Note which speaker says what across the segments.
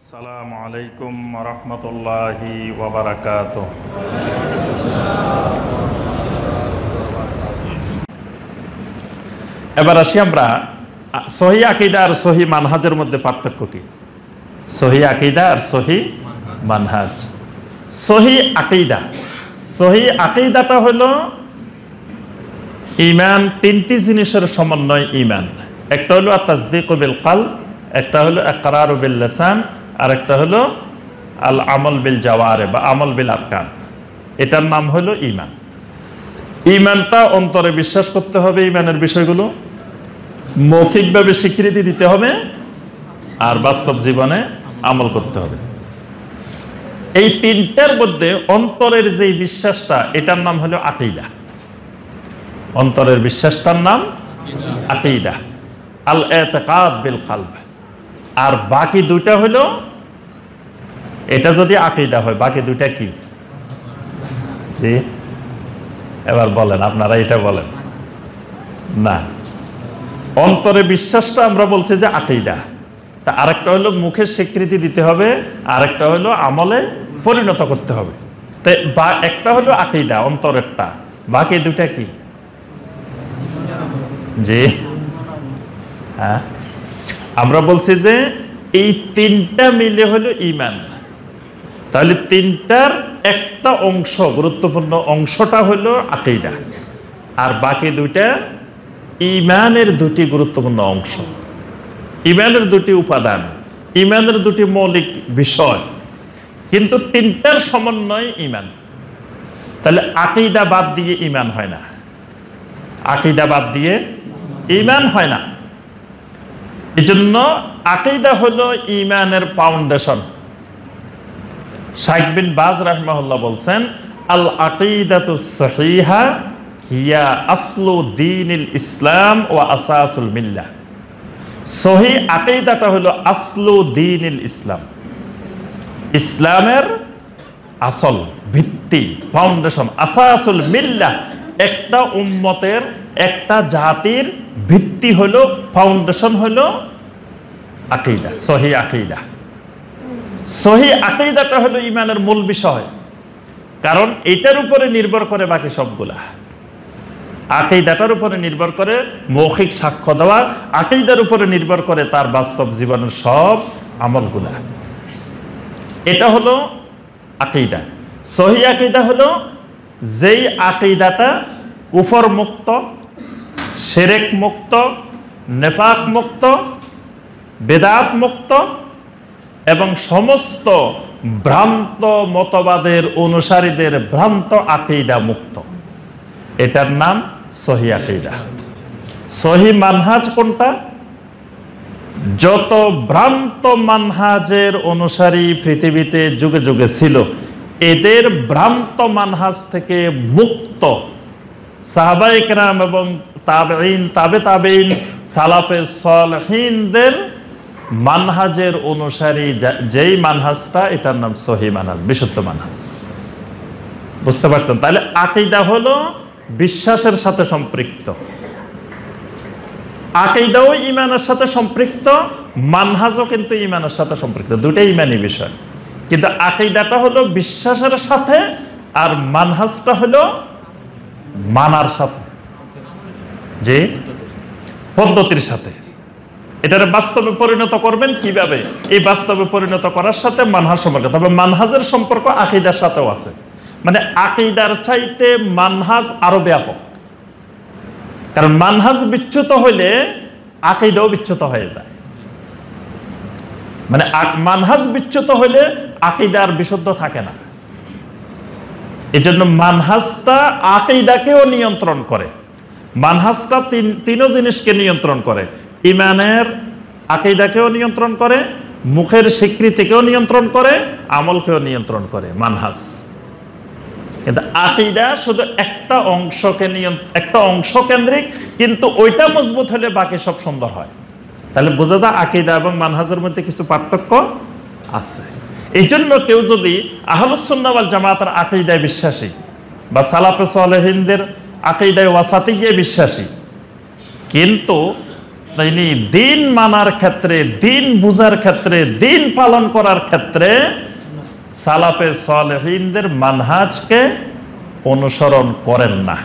Speaker 1: আসসালামু আলাইকুম ওয়া রাহমাতুল্লাহি ওয়া বারাকাতুহু। এবার আসি আমরা সহিহ আকীদা আর সহিহ মানহাজের মধ্যে পার্থক্য কি। সহিহ আকীদা আর সহিহ মানহাজ। সহিহ আকীদাটা হলো ঈমান, তিনটি জিনিসের সমন্বয় ঈমান। একটা হলো আত-তাসদীকু বিল কলব, একটা হলো ইকরারু বিল লিসান, আর একটা হলো আল আমল বিল জাওয়ারে বা আমল বিল আরকান। এটার নাম হলো ঈমান। ঈমানটা অন্তরে বিশ্বাস করতে হবে, ঈমানের বিষয়গুলো মৌখিকভাবে স্বীকৃতি দিতে হবে, আর বাস্তব জীবনে আমল করতে হবে। এই তিনটার মধ্যে অন্তরের যে বিশ্বাসটা, এটার নাম হলো আকীদা। অন্তরের বিশ্বাসটার নাম আকীদা, আল ইতিকাদ বিল কলব। আর বাকি দুইটা হলো, এটা যদি আকীদা হয়, বাকি দুইটা কি? জি, এবার বলেন, আপনারা এটা বলেন না। অন্তরে বিশ্বাসটা আমরা বলছি যে আকীদা, তা আরেকটা হলো মুখে স্বীকৃতি দিতে হবে, আরেকটা হলো আমলে পরিণত করতে হবে। তো একটা হলো আকীদা অন্তরেরটা, বাকি দুইটা কি? জি হ্যাঁ, আমরা বলছি যে এই তিনটা মিলে হলো ঈমান। তাহলে তিনটার একটা অংশ, গুরুত্বপূর্ণ অংশটা হলো আকীদা, আর বাকি দুইটা ঈমানের দুটি গুরুত্বপূর্ণ অংশ, ঈমানের দুটি উপাদান, ঈমানের দুটি মৌলিক বিষয়, কিন্তু তিনটার সমন্বয় ঈমান। তাহলে আকীদা বাদ দিয়ে ঈমান হয় না, আকীদা বাদ দিয়ে ঈমান হয় না। এজন্য আকীদা হলো ঈমানের ফাউন্ডেশন। শাইখ বিন বাজ রাহিমাহুল্লাহ বলছেন, আল আকীদাতুস সহিহা হিয়া আসলু দীনিল ইসলাম ওয়া আসাসুল মিল্লাহ। সহিহ আকীদাটা হলো আসলু দীনিল ইসলাম, ইসলামের আসল, ভিত্তি, ফাউন্ডেশন। আসাসুল মিল্লাহ, একটা উম্মতের, একটা জাতির ভিত্তি হলো, ফাউন্ডেশন হলো আকীদা, সহিহ আকীদা। সহিহ আকীদাটা হলো ঈমানের মূল বিষয়, কারণ এটার উপরে নির্ভর করে বাকি সবগুলা। আকীদাটার উপরে নির্ভর করে মৌখিক সাক্ষ্য দেওয়া, আকীদার উপরে নির্ভর করে তার বাস্তব জীবনের সব আমলগুলা। এটা হলো আকীদা। সহিহ আকীদা হলো যেই আকীদাটা কুফর মুক্ত, শিরক মুক্ত, নেফাক মুক্ত, বেদাত মুক্ত এবং সমস্ত ভ্রান্ত মতবাদের অনুসারীদের ভ্রান্ত আকীদা মুক্ত। এটার নাম সহিহ আকীদা। সহিহ মানহাজ কোনটা? যত ভ্রান্ত মানহাজের অনুসারী পৃথিবীতে যুগে যুগে ছিল, এদের ভ্রান্ত মানহাজ থেকে মুক্ত সাহাবায়ে কেরাম এবং তাবেঈন, তাবে তাবেঈন, সালাফে সালেহিনদের মানহাজের অনুসারী যেই মানহাজটা, এটার নাম সহিহ মানহাজ, বিশুদ্ধ মানহাজ। বুঝতে পারছেন? তাহলে আকীদা হলো বিশ্বাসের সাথে সম্পৃক্ত, আকীদাও ঈমানের সাথে সম্পৃক্ত, মানহাজও কিন্তু ঈমানের সাথে সম্পৃক্ত, দুটাই ঈমানি বিষয়। কিন্তু আকীদাটা হলো বিশ্বাসের সাথে, আর মানহাজটা হলো মানার সাথে, যে পদ্ধতির সাথে। এটার বাস্তবে পরিণত করবেন কিভাবে, এই বাস্তবে পরিণত করার সাথে মানহাজ সম্পর্ক। তবে মানহাজের সম্পর্ক আকীদার সাথেও আছে, মানে আকীদার চাইতে মানহাজ আরো ব্যাপক। কারণ মানহাজ বিচ্যুত হইলে আকীদাও বিচ্যুত হয়ে যায়, মানে মানহাজ বিচ্যুত হইলে আকীদা আর বিশুদ্ধ থাকে না। এজন্য মানহাজটা আকীদাকেও নিয়ন্ত্রণ করে। মানহাজটা তিনও জিনিসকে নিয়ন্ত্রণ করে, ঈমানের, আকীদাকেও নিয়ন্ত্রণ করে, মুখের স্বীকৃতিকেও নিয়ন্ত্রণ করে, আমলকেও নিয়ন্ত্রণ করে মানহাজ। কিন্তু আকীদা শুধু একটা অংশ কেন্দ্রিক, কিন্তু ওইটা মজবুত হলে বাকি সব সুন্দর হয়। তাহলে বোঝা যায় আকীদা এবং মানহাজের মধ্যে কিছু পার্থক্য আছে। এই জন্য কেউ যদি আহলুস সুন্নাহ ওয়াল জামাতের আকীদায় বিশ্বাসী বা সালাফে সালেহিনদের আকীদায় ওয়াসাতিয়্যায় বিশ্বাসী, কিন্তু তিনি দিন মানার ক্ষেত্রে, দিন বুঝার ক্ষেত্রে, দিন পালন করার ক্ষেত্রে সালাফে সালেহিনদের মানহাজকে অনুসরণ করেন না।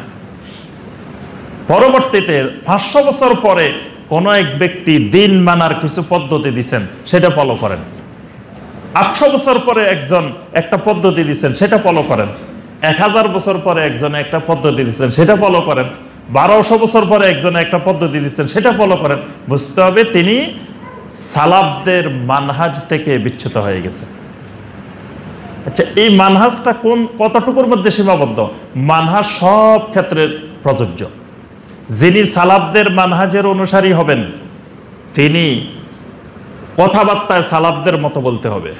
Speaker 1: পরবর্তীতে 500 বছর পরে কোন এক ব্যক্তি দিন মানার কিছু পদ্ধতি দিচ্ছেন, সেটা ফলো করেন। 800 বছর পরে একজন একটা পদ্ধতি দিচ্ছেন, সেটা ফলো করেন। 1000 বছর পরে একজনে একটা পদ্ধতি দিচ্ছেন, সেটা ফলো করেন। 1200 বছর পরে একজনে একটা পদ্ধতি দিচ্ছেন, সেটা ফলো করেন। বুঝতে হবে তিনি সালাফদের মানহাজ থেকে বিচ্যুত হয়ে গেছে। আচ্ছা, এই মানহাজটা কতটুকুর মধ্যে সীমাবদ্ধ? মানহাজ সব ক্ষেত্রে প্রযোজ্য। যিনি সালাফদের মানহাজের অনুসারী হবেন, তিনি কথাবার্তায় সালাফদের মতো বলতে হবে।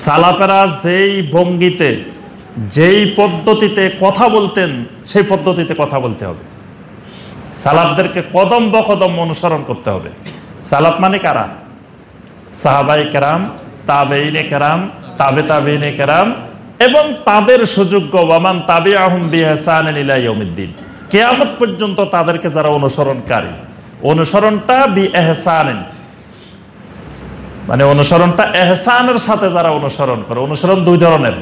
Speaker 1: সালাফেরা যেই ভঙ্গিতে, যেই পদ্ধতিতে কথা বলতেন, সেই পদ্ধতিতে কথা বলতে হবে। সালাফদেরকে কদম বকদম অনুসরণ করতে হবে। সালাফ মানে কারা? সাহাবায়ে কেরাম, তাবেঈনে কেরাম, তাবে তাবেঈনে কেরাম এবং তাদের সুযোগ্য ওয়ামান তাবিআহুম বিইহসানিন ইলা ইয়াউমিদ্দিন, কিয়ামত পর্যন্ত তাদেরকে যারা অনুসরণকারী। অনুসরণটা বিইহসানিন, মানে অনুসরণটা এহসানের সাথে যারা অনুসরণ করে। অনুসরণ দুই ধরনের।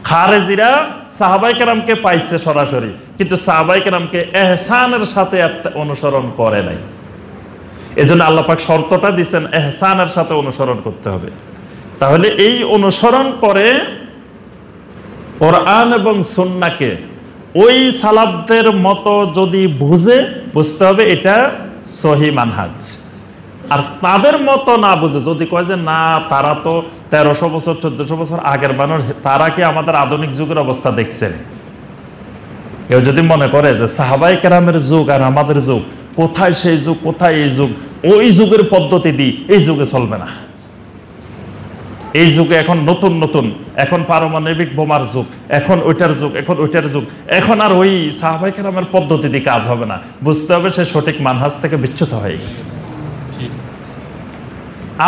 Speaker 1: খারেজিরা সাহাবায়ে কেরামকে পাইছে সরাসরি, কিন্তু সাহাবায়ে কেরামকে এহসানের সাথে অনুসরণ করে নাই। এজন্য আল্লাহ পাক শর্তটা দিয়েছেন এহসানের সাথে অনুসরণ করতে হবে। তাহলে এই অনুসরণ করে কোরআন এবং সুন্নাহকে ওই সালাফদের মতো যদি বুঝতে হবে এটা সহিহ মানহাজ। আর তাদের মতো না বুঝে যদি কয় যে না তারা তো 1300 বছর 1400 বছর আগের মানুষ, তারা কি আমাদের আধুনিক যুগের অবস্থা দেখছেন? কেউ যদি মনে করে যে সাহাবায়ে কেরামের যুগ আর আমাদের যুগ, কোথায় সেই যুগ, কোথায় এই যুগ, ওই যুগের পদ্ধতি দিই, এই যুগে চলবে না। এই যুগে এখন নতুন নতুন, এখন পারমাণবিক বোমার যুগ, এখন ওইটার যুগ, এখন ওইটার যুগ, এখন আর ওই সাহাবায়ে কেরামের পদ্ধতি দিয়ে কাজ হবে না। বুঝতে হবে সে সঠিক মানহাজ থেকে বিচ্যুত হয়ে গেছে।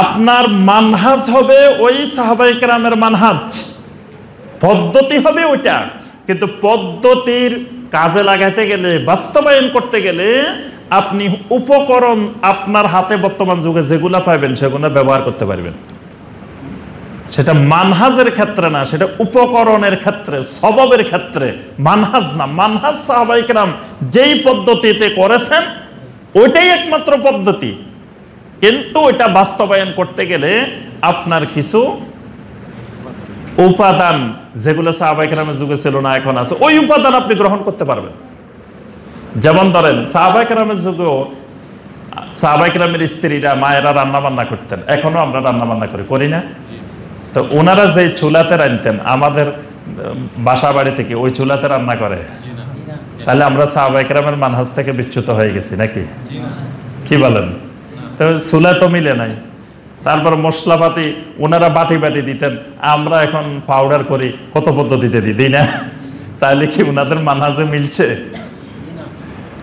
Speaker 1: আপনার মানহাজ হবে ওই সাহাবায়ে কেরামের মানহাজ, পদ্ধতি হবে ওইটা। কিন্তু পদ্ধতির কাজে লাগাইতে গেলে, বাস্তবায়ন করতে গেলে আপনি উপকরণ আপনার হাতে বর্তমান যুগে যেগুলা পাইবেন সেগুলো ব্যবহার করতে পারবেন। সেটা মানহাজের ক্ষেত্রে না, সেটা উপকরণের ক্ষেত্রে, সববের ক্ষেত্রে। মানহাজ না, মানহাজ সাহাবায়ে কেরাম যেই পদ্ধতিতে করেছেন ওইটাই একমাত্র পদ্ধতি। কিন্তু ওইটা বাস্তবায়ন করতে গেলে আপনার কিছু উপাদান, যেগুলো সাহাবায়ে কেরামের যুগে ছিল না, এখন আছে, ওই উপাদান আপনি গ্রহণ করতে পারবেন। যেমন ধরেন সাহাবায়ে কেরামের যুগেও সাহাবায়ে কেরামের স্ত্রীরা, মায়েরা রান্না বান্না করতেন। এখনো আমরা রান্না বান্না করি না? তো ওনারা যে চুলাতে রাঁধতেন, আমাদের বাসা বাড়ি থেকে ওই চুলাতে রান্না করে, তাহলে আমরা সাহাবায়ে কেরামের মানহাজ থেকে বিচ্যুত হয়ে গেছি নাকি? কি বলেন? তো চুলা তো মিলে নাই। তারপর মশলাপাতি ওনারা বাটি বাটি দিতেন, আমরা এখন পাউডার করি, কত পদ্ধতিতে দিই না? তাহলে কি ওনাদের মানহাজে মিলছে?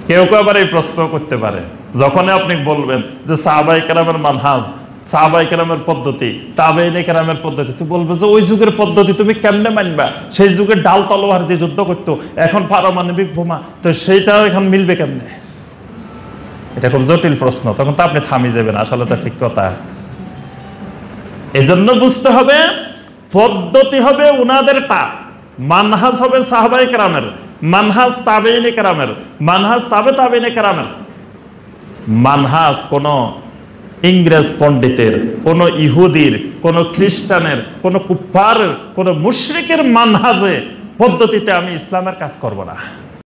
Speaker 1: কেউ কেউ আবার এই প্রশ্ন করতে পারে, যখন আপনি বলবেন যে সাহাবায়ে কেরামের মানহাজ, সাহাবায়ে কেরামের পদ্ধতি, তাবেঈনে কেরামের পদ্ধতি, তুই বলবে যে ওই যুগের পদ্ধতি তুমি কেমনে মানবা? সেই যুগের ডাল তলোয়ার দিয়ে যুদ্ধ করতো, এখন পারমাণবিক বোমা, তো সেইটাও এখন মিলবে কেমনে? এটা খুব জটিল প্রশ্ন। তখন তো আপনি থামি যাবেন, আসলে তো ঠিক কথা। এজন্য বুঝতে হবে পদ্ধতি হবে উনাদেরটা, মানহাজ হবে সাহাবায়ে কেরামের, মানহাজ তাবেঈনে কেরামের, মানহাজ তাবে তাবেঈনে কেরামের। মানহাজ কোন ইংরেজ পণ্ডিতের, কোন ইহুদির, কোন খ্রিস্টানের, কোন কুফফারের, কোন মুশরিকের মানহাজে পদ্ধতিতে আমি ইসলামের কাজ করব না।